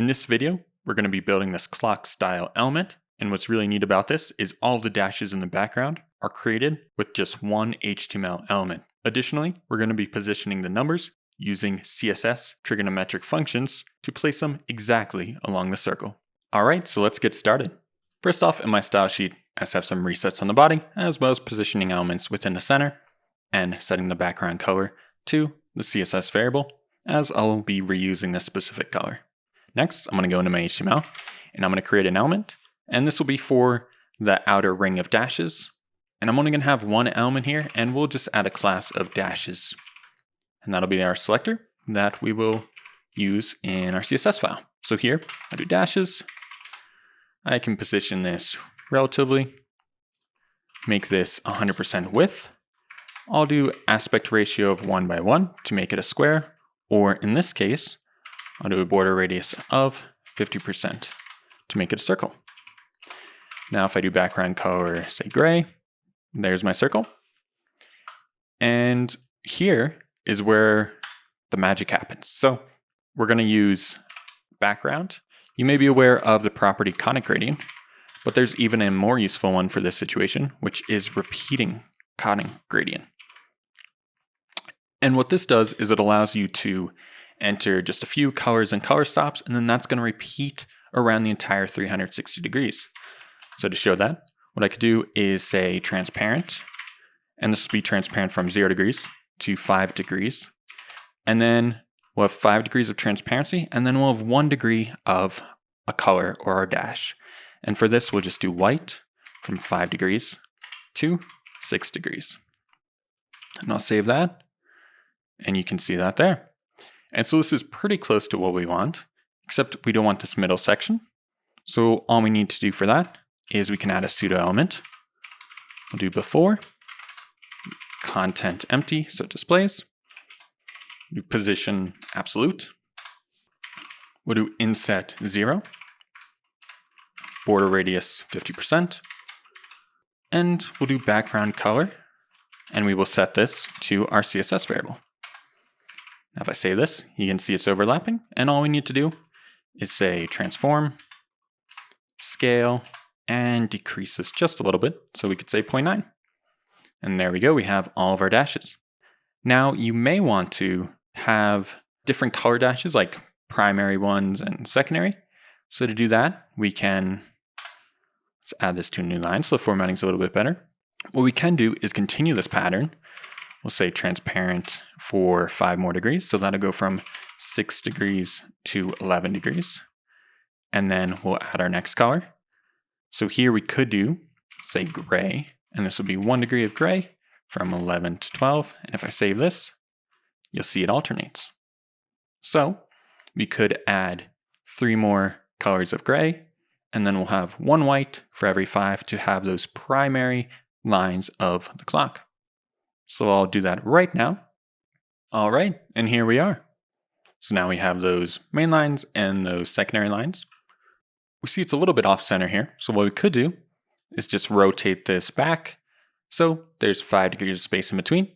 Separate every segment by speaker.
Speaker 1: In this video, we're going to be building this clock style element. And what's really neat about this is all the dashes in the background are created with just one HTML element. Additionally, we're going to be positioning the numbers using CSS Trigonometric functions to place them exactly along the circle. All right, so let's get started. First off, in my style sheet, I have some resets on the body, as well as positioning elements within the center and setting the background color to the CSS variable, as I'll be reusing this specific color. Next, I'm going to go into my HTML and I'm going to create an element, and this will be for the outer ring of dashes. And I'm only going to have one element here, and we'll just add a class of dashes. And that'll be our selector that we will use in our CSS file. So here, I do dashes. I can position this relatively, make this 100% width. I'll do aspect ratio of 1:1 to make it a square, or in this case, I'll do a border radius of 50% to make it a circle. Now if I do background color, say gray, there's my circle. And here is where the magic happens. So we're going to use background. You may be aware of the property conic gradient, but there's even a more useful one for this situation, which is repeating-conic-gradient. And what this does is it allows you to enter just a few colors and color stops, and then that's going to repeat around the entire 360 degrees. So to show that, what I could do is say transparent, and this will be transparent from 0 degrees to 5 degrees. And then we'll have 5 degrees of transparency, and then we'll have 1 degree of a color or a dash. And for this, we'll just do white from 5 degrees to 6 degrees. And I'll save that, and you can see that there. And so this is pretty close to what we want, except we don't want this middle section. So all we need to do for that is we can add a pseudo element. We'll do before, content empty, so it displays. Do position absolute. We'll do inset 0, border radius 50%, and we'll do background color, and we will set this to our CSS variable. Now if I save this, you can see it's overlapping, and all we need to do is say transform, scale, and decrease this just a little bit, so we could say 0.9. And there we go, we have all of our dashes. Now you may want to have different color dashes, like primary ones and secondary. So to do that, we can, let's add this to a new line so the formatting's a little bit better. What we can do is continue this pattern. We'll say transparent for 5 more degrees. So that'll go from 6 degrees to 11 degrees. And then we'll add our next color. So here we could do, say gray, and this will be 1 degree of gray from 11 to 12. And if I save this, you'll see it alternates. So we could add 3 more colors of gray, and then we'll have 1 white for every 5 to have those primary lines of the clock. So I'll do that right now. All right, and here we are. So now we have those main lines and those secondary lines. We see it's a little bit off center here. So what we could do is just rotate this back. So there's 5 degrees of space in between,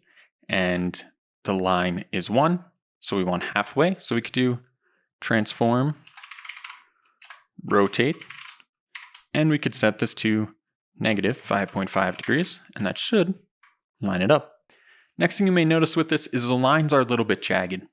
Speaker 1: and the line is 1. So we want halfway. So we could do transform, rotate, and we could set this to negative 5.5 degrees, and that should line it up. Next thing you may notice with this is the lines are a little bit jagged.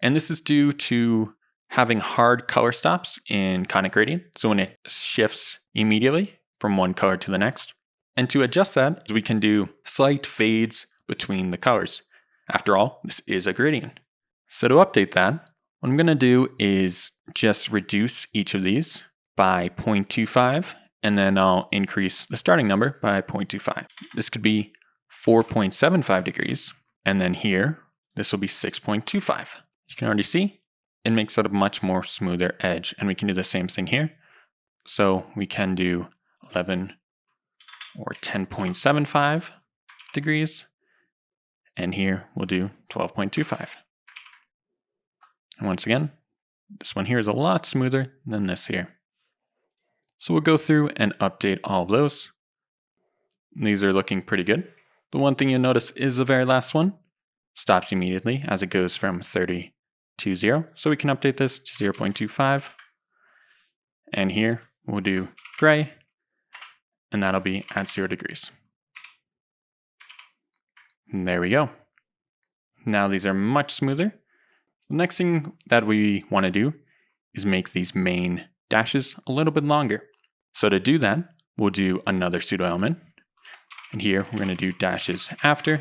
Speaker 1: And this is due to having hard color stops in conic gradient. So when it shifts immediately from one color to the next. And to adjust that, we can do slight fades between the colors. After all, this is a gradient. So to update that, what I'm going to do is just reduce each of these by 0.25, and then I'll increase the starting number by 0.25. This could be 4.75 degrees, and then here, this will be 6.25. You can already see it makes it a much more smoother edge, and we can do the same thing here. So we can do 11 or 10.75 degrees, and here we'll do 12.25. And once again, this one here is a lot smoother than this here. So we'll go through and update all of those. These are looking pretty good. The one thing you'll notice is the very last one stops immediately as it goes from 30 to 0. So we can update this to 0.25. And here we'll do gray, and that'll be at 0 degrees. And there we go. Now these are much smoother. The next thing that we want to do is make these main dashes a little bit longer. So to do that, we'll do another pseudo element. And here we're going to do dashes after.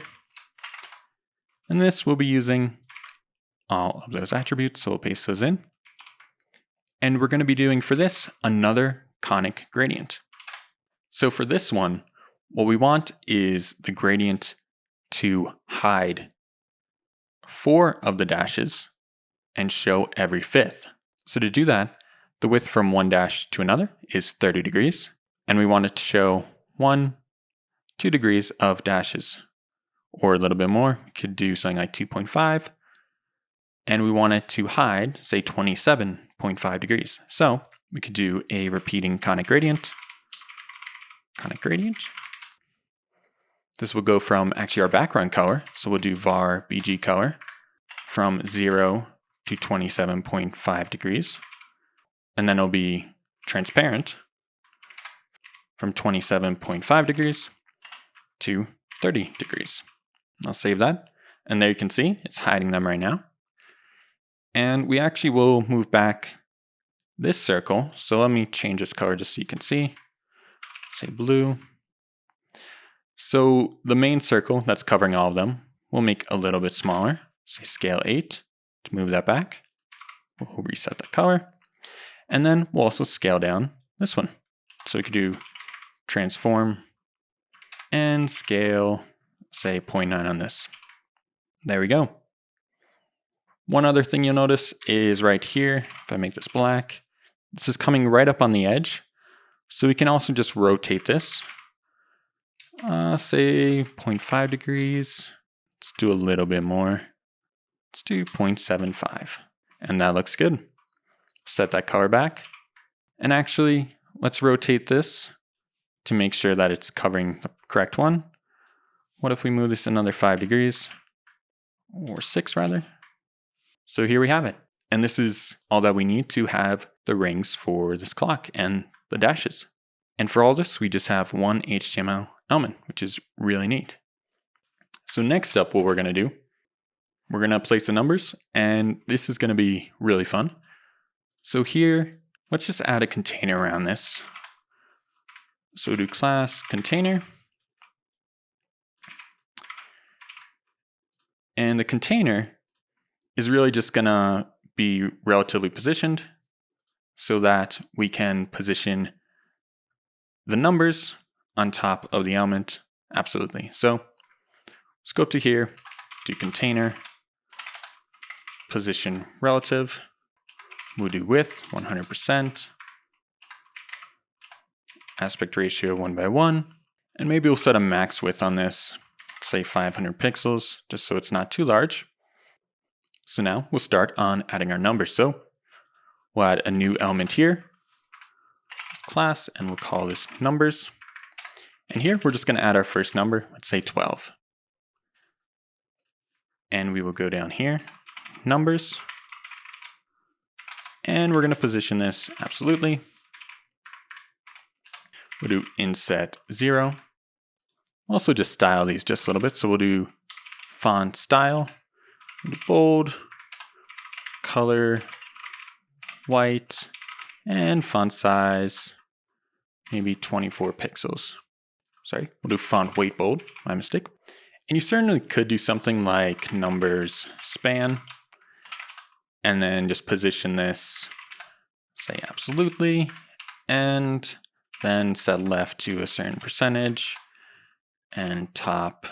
Speaker 1: And this we'll be using all of those attributes, so we'll paste those in. And we're going to be doing for this another conic gradient. So for this one, what we want is the gradient to hide 4 of the dashes and show every 5th. So to do that, the width from one dash to another is 30 degrees, and we want it to show 1, 2 degrees of dashes, or a little bit more. We could do something like 2.5, and we want it to hide, say, 27.5 degrees. So we could do a repeating conic gradient. This will go from actually our background color, so we'll do var bg color from 0 to 27.5 degrees. And then it'll be transparent from 27.5 degrees to 30 degrees. I'll save that. And there you can see it's hiding them right now. And we actually will move back this circle. So let me change this color just so you can see. Say blue. So the main circle that's covering all of them, we'll make a little bit smaller. Say scale 8 to move that back. We'll reset the color. And then we'll also scale down this one. So we could do transform and scale, say 0.9 on this. There we go. One other thing you'll notice is right here, if I make this black, this is coming right up on the edge. So we can also just rotate this, say 0.5 degrees. Let's do a little bit more. Let's do 0.75. And that looks good. Set that color back. And actually, let's rotate this to make sure that it's covering the correct one. What if we move this another 5 degrees? Or 6 rather. So here we have it. And this is all that we need to have the rings for this clock and the dashes. And for all this, we just have one HTML element, which is really neat. So next up, what we're going to do, we're going to place the numbers, and this is going to be really fun. So here, let's just add a container around this. So we'll do class container. And the container is really just going to be relatively positioned so that we can position the numbers on top of the element. Absolutely. So let's go up to here, do container, position relative. We'll do width 100%, aspect ratio 1:1, and maybe we'll set a max width on this, say 500 pixels, just so it's not too large. So now we'll start on adding our numbers. So we'll add a new element here, class, and we'll call this numbers. And here we're just going to add our first number, let's say 12. And we will go down here, numbers, and we're going to position this absolutely. We'll do inset 0. Also just style these just a little bit. So we'll do font style, we'll do bold, color, white, and font size, maybe 24 pixels. Sorry, we'll do font weight bold, my mistake. And you certainly could do something like numbers span, and then just position this, say absolutely, and then set left to a certain percentage, and top,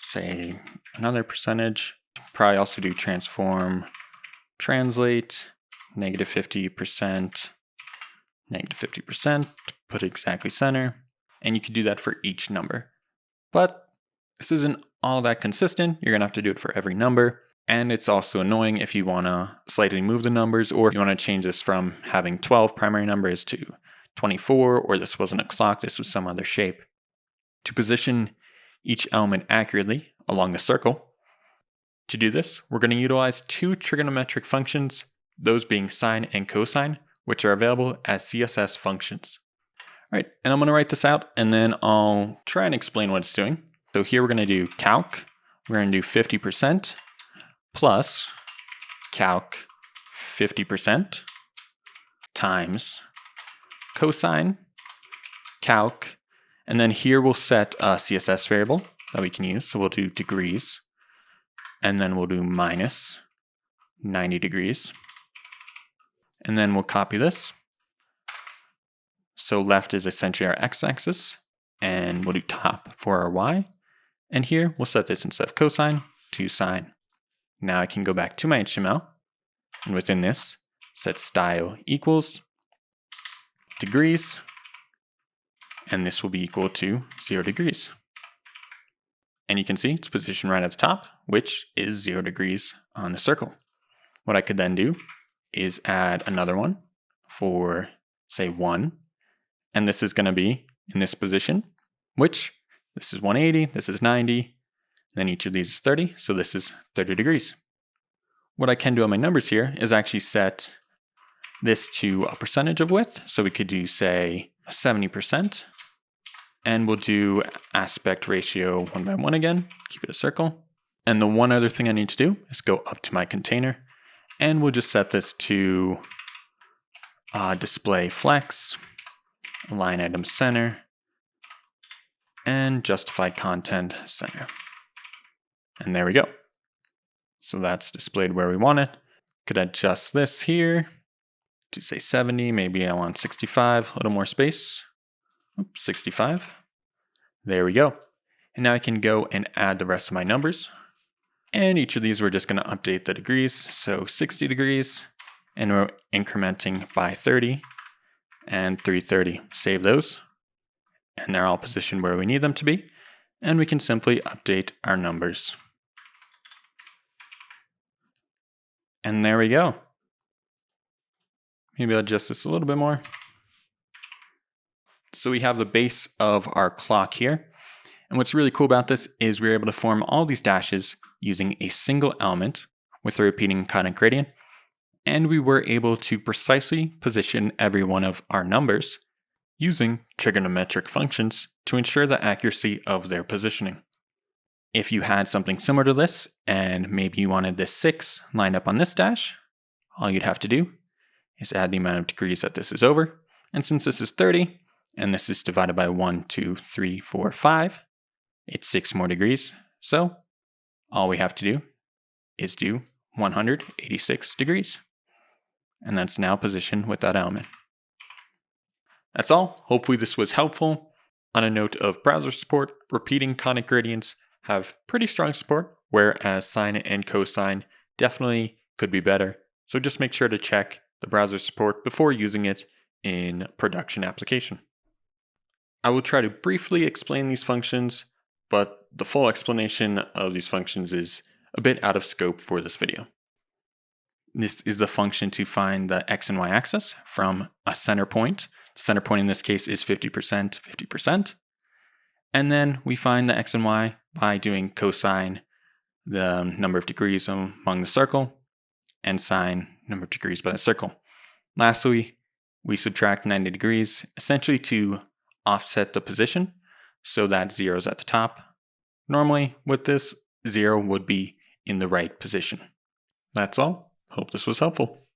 Speaker 1: say another percentage. Probably also do transform, translate, -50%, -50%, put exactly center. And you could do that for each number. But this isn't all that consistent. You're going to have to do it for every number. And it's also annoying if you want to slightly move the numbers, or if you want to change this from having 12 primary numbers to 24, or this wasn't a clock, this was some other shape. To position each element accurately along the circle, to do this, we're going to utilize two trigonometric functions, those being sine and cosine, which are available as CSS functions. All right, and I'm going to write this out, and then I'll try and explain what it's doing. So here we're going to do calc. We're going to do 50% plus calc 50% times cosine calc, and then here we'll set a CSS variable that we can use. So we'll do degrees, and then we'll do minus 90 degrees, and then we'll copy this. So left is essentially our x-axis, and we'll do top for our y. And here we'll set this instead of cosine to sine. Now I can go back to my HTML, and within this, set style equals degrees, and this will be equal to 0 degrees. And you can see it's positioned right at the top, which is 0 degrees on the circle. What I could then do is add another one for, say, 1. And this is going to be in this position, which this is 180, this is 90, then each of these is 30, so this is 30 degrees. What I can do on my numbers here is actually set this to a percentage of width. So we could do, say, 70, and we'll do aspect ratio 1 by 1 again, keep it a circle. And the one other thing I need to do is go up to my container, and we'll just set this to display flex, line item center, and justified content center. And there we go. So that's displayed where we want it. Could adjust this here to say 70, maybe I want 65, a little more space. 65. There we go. And now I can go and add the rest of my numbers. And each of these we're just going to update the degrees. So 60 degrees, and we're incrementing by 30 and 330. Save those. And they're all positioned where we need them to be. And we can simply update our numbers. And there we go. Maybe I'll adjust this a little bit more. So we have the base of our clock here. And what's really cool about this is we're able to form all these dashes using a single element with a repeating conic gradient. And we were able to precisely position every one of our numbers using trigonometric functions to ensure the accuracy of their positioning. If you had something similar to this, and maybe you wanted this 6 lined up on this dash, all you'd have to do is add the amount of degrees that this is over. And since this is 30, and this is divided by 1, 2, 3, 4, 5, it's 6 more degrees. So all we have to do is do 186 degrees. And that's now positioned with that element. That's all. Hopefully this was helpful. On a note of browser support, repeating conic gradients have pretty strong support, whereas sine and cosine definitely could be better. So just make sure to check the browser support before using it in production application. I will try to briefly explain these functions, but the full explanation of these functions is a bit out of scope for this video. This is the function to find the x and y axis from a center point. The center point in this case is 50%, 50%. And then we find the x and y by doing cosine, the number of degrees among the circle, and sine, number of degrees by the circle. Lastly, we subtract 90 degrees, essentially to offset the position so that 0 is at the top. Normally, with this, 0 would be in the right position. That's all. Hope this was helpful.